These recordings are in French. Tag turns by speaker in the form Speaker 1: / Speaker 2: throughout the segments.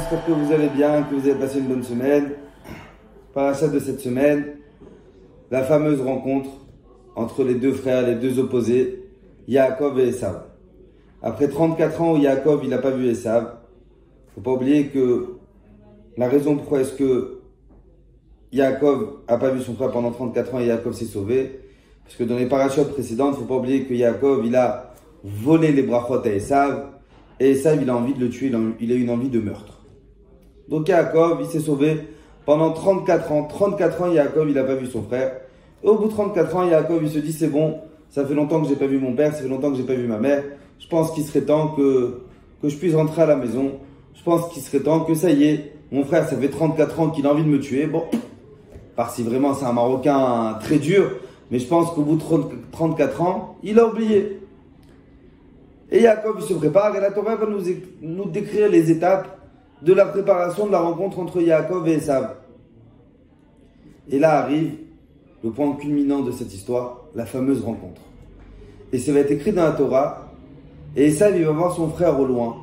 Speaker 1: j'espère que vous allez bien, que vous avez passé une bonne semaine. Parachat de cette semaine, la fameuse rencontre entre les deux frères, les deux opposés, Yaakov et Esav. Après 34 ans où Yaakov il n'a pas vu Esav, il ne faut pas oublier que la raison pourquoi est-ce que Yaakov n'a pas vu son frère pendant 34 ans et Yaakov s'est sauvé, parce que dans les parachutes précédentes, il ne faut pas oublier que Yaakov il a volé les brachot à Esav, et Esav il a envie de le tuer, il a une envie de meurtre. Donc Yaakov il s'est sauvé pendant 34 ans. 34 ans, Yaakov il n'a pas vu son frère. Et au bout de 34 ans, Yaakov il se dit c'est bon, ça fait longtemps que j'ai pas vu mon père, ça fait longtemps que j'ai pas vu ma mère. Je pense qu'il serait temps que je puisse rentrer à la maison. Je pense qu'il serait temps que ça y est, mon frère ça fait 34 ans qu'il a envie de me tuer. Bon, par si vraiment c'est un Marocain très dur, mais je pense qu'au bout de 34 ans, il a oublié. Et Yaakov il se prépare et la Torah va nous décrire les étapes de la préparation de la rencontre entre Yaakov et Esav. Et là arrive le point culminant de cette histoire, la fameuse rencontre. Et ça va être écrit dans la Torah, et Esav il va voir son frère au loin,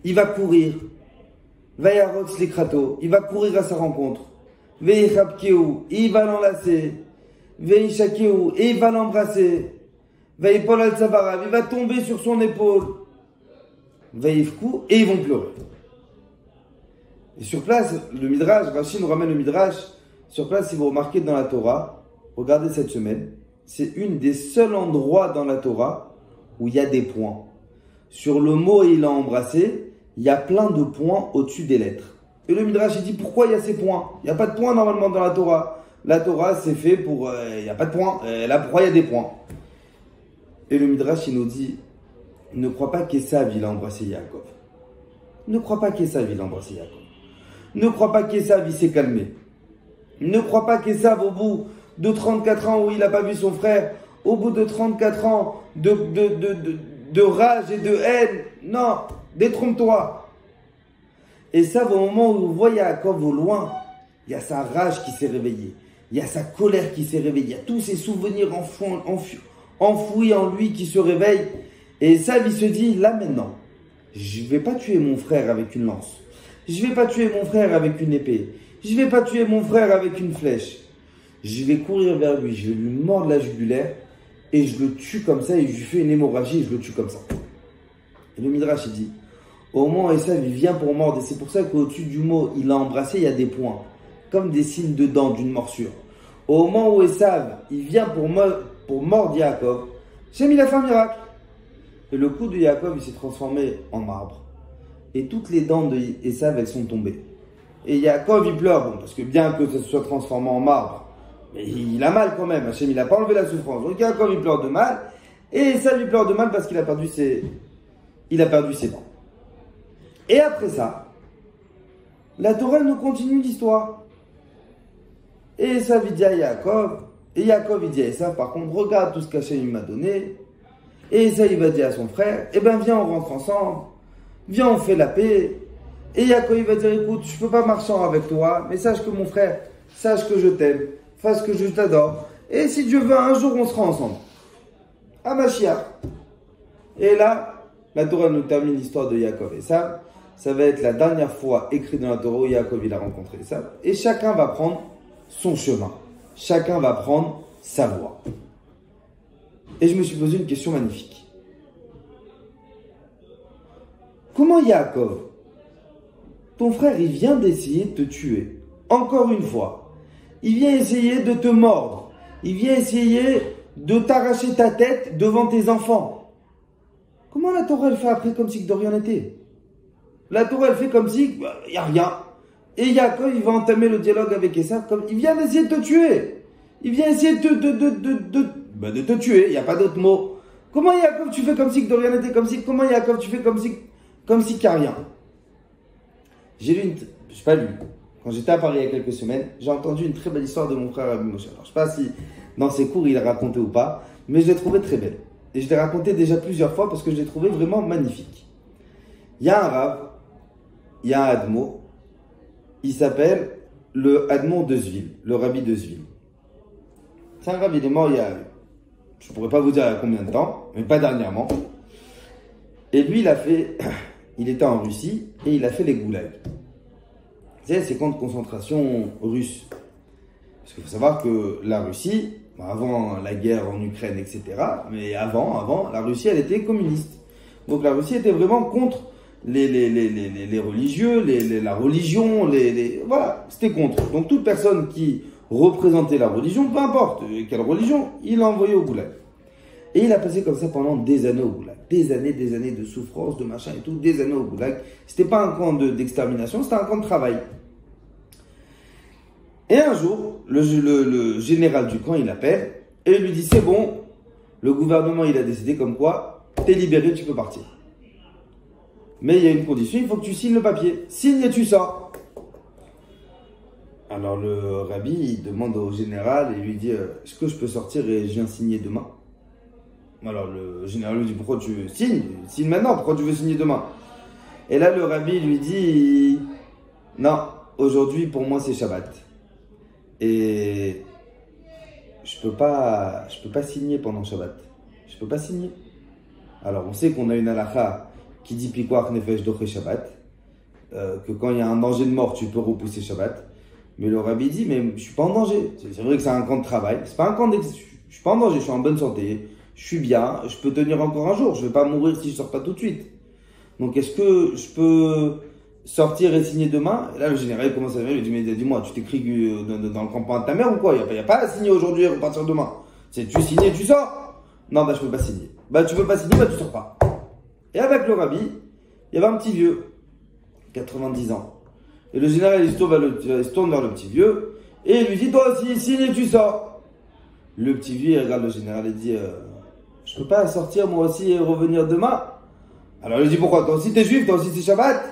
Speaker 1: il va courir, Vayarox likrato, il va courir à sa rencontre, Veichabkeu, et il va l'enlacer, Veishakeu, et il va l'embrasser, Veipol al Tzabarav, il va tomber sur son épaule, Veifku, et ils vont pleurer. Et sur place, le Midrash, Rashi nous ramène le Midrash, sur place, si vous remarquez dans la Torah, regardez cette semaine, c'est une des seuls endroits dans la Torah où il y a des points. Sur le mot « il a embrassé », il y a plein de points au-dessus des lettres. Et le Midrash, il dit pourquoi il y a ces points? Il n'y a pas de points normalement dans la Torah. La Torah, c'est fait pour... il n'y a pas de points. Là, pourquoi il y a des points? Et le Midrash, il nous dit, ne crois pas qu'Esav, il a embrassé Yaakov. Ne crois pas qu'Esav, il a embrassé Yaakov. Ne crois pas qu'Esav, il s'est calmé. Ne crois pas qu'Esav, au bout de 34 ans où il n'a pas vu son frère, au bout de 34 ans de rage et de haine, non, détrompe-toi. Esav, au moment où on voit Yaakov au loin, il y a sa rage qui s'est réveillée, il y a sa colère qui s'est réveillée, il y a tous ses souvenirs enfouis en lui qui se réveillent. Et Esav, il se dit, là maintenant, je ne vais pas tuer mon frère avec une lance. Je ne vais pas tuer mon frère avec une épée. Je ne vais pas tuer mon frère avec une flèche. Je vais courir vers lui, je vais lui mordre la jugulaire et je le tue comme ça et je lui fais une hémorragie et je le tue comme ça. Et le Midrash il dit, au moment où Esav il vient pour mordre, et c'est pour ça qu'au-dessus du mot il a embrassé, il y a des points, comme des signes de dents d'une morsure. Au moment où Esav il vient pour mordre Yaakov, Shem il a fait un miracle. Et le cou de Yaakov il s'est transformé en marbre. Et toutes les dents de Esav elles sont tombées. Et Yaakov il pleure, bon, parce que bien que ça se soit transformé en marbre, mais il a mal quand même, Hachem il n'a pas enlevé la souffrance. Donc Yaakov il pleure de mal, et Esav il pleure de mal parce qu'il a perdu ses dents. Et après ça, la Torah nous continue l'histoire. Et Esav il dit à Yaakov, et Yaakov il dit à Esav, par contre, regarde tout ce qu'Hachem m'a donné. Et Esav il va dire à son frère, eh ben viens on rentre ensemble, viens on fait la paix. Et Yaakov il va dire, écoute, je peux pas marcher avec toi, mais sache que mon frère, sache que je t'aime, sache que je t'adore. Et si Dieu veut, un jour on sera ensemble. À Mashiach. Et là, la Torah nous termine l'histoire de Yaakov et Esav. Ça va être la dernière fois écrite dans la Torah où Yaakov il a rencontré Esav. Et chacun va prendre son chemin. Chacun va prendre sa voie. Et je me suis posé une question magnifique. Comment Yaakov, ton frère, il vient d'essayer de te tuer. Encore une fois. Il vient essayer de te mordre. Il vient essayer de t'arracher ta tête devant tes enfants. Comment la Torah, elle fait après comme si de rien n'était? La Torah, elle fait comme si il n'y a rien. Et Yaakov, il va entamer le dialogue avec Esav comme il vient d'essayer de te tuer. Il vient essayer de te tuer. Il n'y a pas d'autre mot. Comment Yaakov, tu fais comme si de rien n'était? Comment Yaakov, tu fais comme si qu'il n'y a rien? J'ai lu je sais pas lu. Quand j'étais à Paris il y a quelques semaines, j'ai entendu une très belle histoire de mon frère Rabbi Moshe. Alors, je ne sais pas si dans ses cours il a raconté ou pas, mais je l'ai trouvé très belle. Et je l'ai raconté déjà plusieurs fois parce que je l'ai trouvé vraiment magnifique. Il y a un rave, il y a un admo, il s'appelle le admo de Zvil, le rabbi de Zvil. C'est un rave, il est mort il y a, je ne pourrais pas vous dire il y a combien de temps, mais pas dernièrement. Et lui, il a fait il était en Russie et il a fait les goulags. C'est ces camps de concentration russes. Parce qu'il faut savoir que la Russie, avant la guerre en Ukraine, etc., mais avant, la Russie, elle était communiste. Donc la Russie était vraiment contre les religieux, la religion, voilà, c'était contre. Donc toute personne qui représentait la religion, peu importe quelle religion, il l'a envoyé au goulag. Et il a passé comme ça pendant des années au goulag. Des années de souffrance, de machin et tout, des années au goulag. C'était pas un camp d'extermination, c'était un camp de travail. Et un jour, le général du camp, il appelle et il lui dit, c'est bon, le gouvernement, il a décidé comme quoi, t'es libéré, tu peux partir. Mais il y a une condition, il faut que tu signes le papier. Signe et tu sors. Alors le rabbi, il demande au général et lui dit, est-ce que je peux sortir et je viens signer demain? Alors le général lui dit, pourquoi tu signes? Signe maintenant, pourquoi tu veux signer demain? Et là le rabbi lui dit, non, aujourd'hui pour moi c'est Shabbat. Et je peux pas signer pendant Shabbat. Je peux pas signer. Alors on sait qu'on a une halakha qui dit Pikuach Nefesh Doché Shabbat, que quand il y a un danger de mort, tu peux repousser Shabbat. Mais le rabbi dit, mais je suis pas en danger. C'est vrai que c'est un camp de travail. C'est pas un camp je suis pas en danger, je suis en bonne santé. Je suis bien, je peux tenir encore un jour. Je vais pas mourir si je sors pas tout de suite. Donc est-ce que je peux sortir et signer demain? Et là le général commence à dire, il dit, mais dis-moi, tu t'écris dans le campement de ta mère ou quoi? Il y a pas à signer aujourd'hui et repartir demain. C'est tu signes et tu sors? Non, bah je peux pas signer. Bah tu peux pas signer, bah tu sors pas. Et avec le rabbi, il y avait un petit vieux, 90 ans. Et le général, il se tourne vers le petit vieux, et il lui dit, toi aussi, signe et tu sors. Le petit vieux, il regarde le général et dit, je peux pas sortir moi aussi et revenir demain? Alors il dit, pourquoi? Toi aussi t'es juif, toi aussi c'est Shabbat?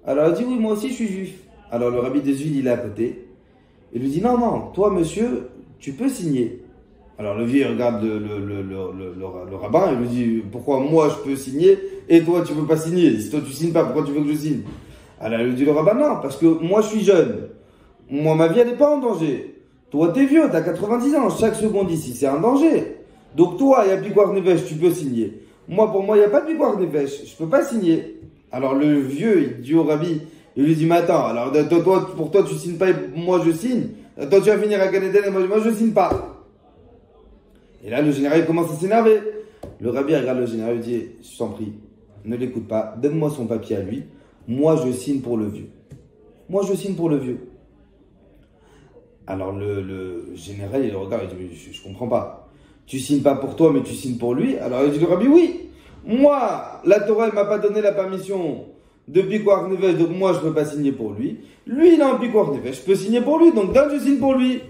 Speaker 1: Alors il dit, oui, moi aussi je suis juif. Alors le rabbi des juifs, il est à côté. Il lui dit, non, toi monsieur, tu peux signer. Alors le vieux regarde le rabbin et lui dit, pourquoi moi je peux signer et toi tu peux pas signer? Si toi tu signes pas, pourquoi tu veux que je signe? Alors il lui dit le rabbin, non, parce que moi je suis jeune. Moi ma vie elle n'est pas en danger. Toi t'es vieux, t'as 90 ans, chaque seconde ici c'est un danger. Donc toi, il y a Pikuach Nefesh, tu peux signer. Moi pour moi il n'y a pas de Pikuach Nefesh, je peux pas signer. Alors le vieux, il dit au rabbi, il lui dit, mais attends, alors toi, pour toi tu signes pas et moi je signe. Toi tu vas finir à Gan Eden et moi je signe pas. Et là, le général commence à s'énerver. Le rabbi regarde le général et dit, je t'en prie, ne l'écoute pas, donne-moi son papier à lui. Moi, je signe pour le vieux. Moi, je signe pour le vieux. Alors, le général, il le regarde et dit, je comprends pas. Tu signes pas pour toi, mais tu signes pour lui. Alors, il dit, le rabbi, oui. Moi, la Torah, elle m'a pas donné la permission de Pikuach Nefesh, donc moi, je peux pas signer pour lui. Lui, il a un Pikuach Nefesh, je peux signer pour lui, donc je signe pour lui.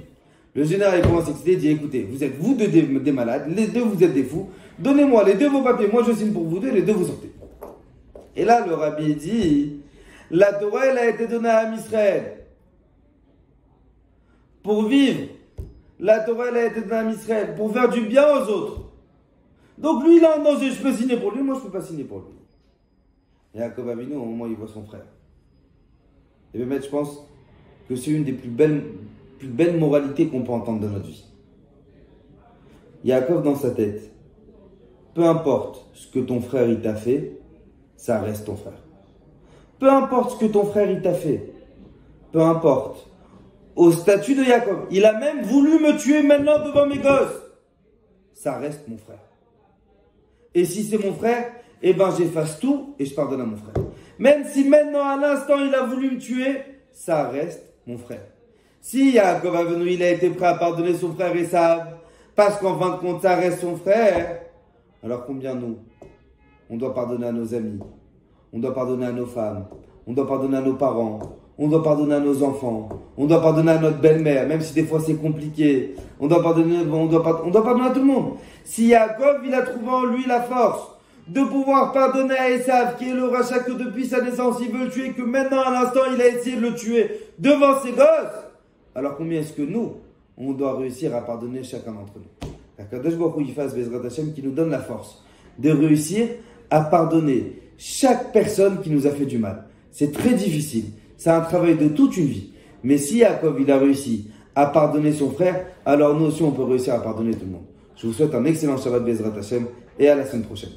Speaker 1: Le général commence à s'exciter et dit, écoutez, vous êtes vous deux des malades, les deux vous êtes des fous, donnez-moi les deux vos papiers, moi je signe pour vous deux, les deux vous sortez. Et là le rabbi dit, la Torah elle a été donnée à Israël pour vivre, la Torah elle a été donnée à Israël pour faire du bien aux autres. Donc lui il est en danger, je peux signer pour lui, moi je peux pas signer pour lui. Et Yaakov Avinu au moment où il voit son frère. Et bien je pense que c'est une des plus belle moralité qu'on peut entendre dans notre vie. Yaakov dans sa tête, peu importe ce que ton frère il t'a fait, ça reste ton frère. Peu importe ce que ton frère il t'a fait, peu importe. Au statut de Yaakov, il a même voulu me tuer maintenant devant mes gosses. Ça reste mon frère. Et si c'est mon frère, eh ben j'efface tout et je pardonne à mon frère. Même si maintenant à l'instant il a voulu me tuer, ça reste mon frère. Si Yaakov Avinu, il a été prêt à pardonner son frère Esav, parce qu'en fin de compte, ça reste son frère, alors combien nous, on doit pardonner à nos amis, on doit pardonner à nos femmes, on doit pardonner à nos parents, on doit pardonner à nos enfants, on doit pardonner à notre belle-mère, même si des fois c'est compliqué, on doit pardonner à tout le monde. Si Yaakov, il a trouvé en lui la force de pouvoir pardonner à Esav, qui est le rachat que depuis sa naissance, il veut le tuer, que maintenant à l'instant, il a essayé de le tuer devant ses gosses, alors combien est-ce que nous, on doit réussir à pardonner chacun d'entre nous? Qu'Akadosh Baruch Hu il fasse Bezrat Hashem qui nous donne la force de réussir à pardonner chaque personne qui nous a fait du mal. C'est très difficile, c'est un travail de toute une vie. Mais si Yaakov il a réussi à pardonner son frère, alors nous aussi on peut réussir à pardonner tout le monde. Je vous souhaite un excellent Shabbat Bezrat Hashem et à la semaine prochaine.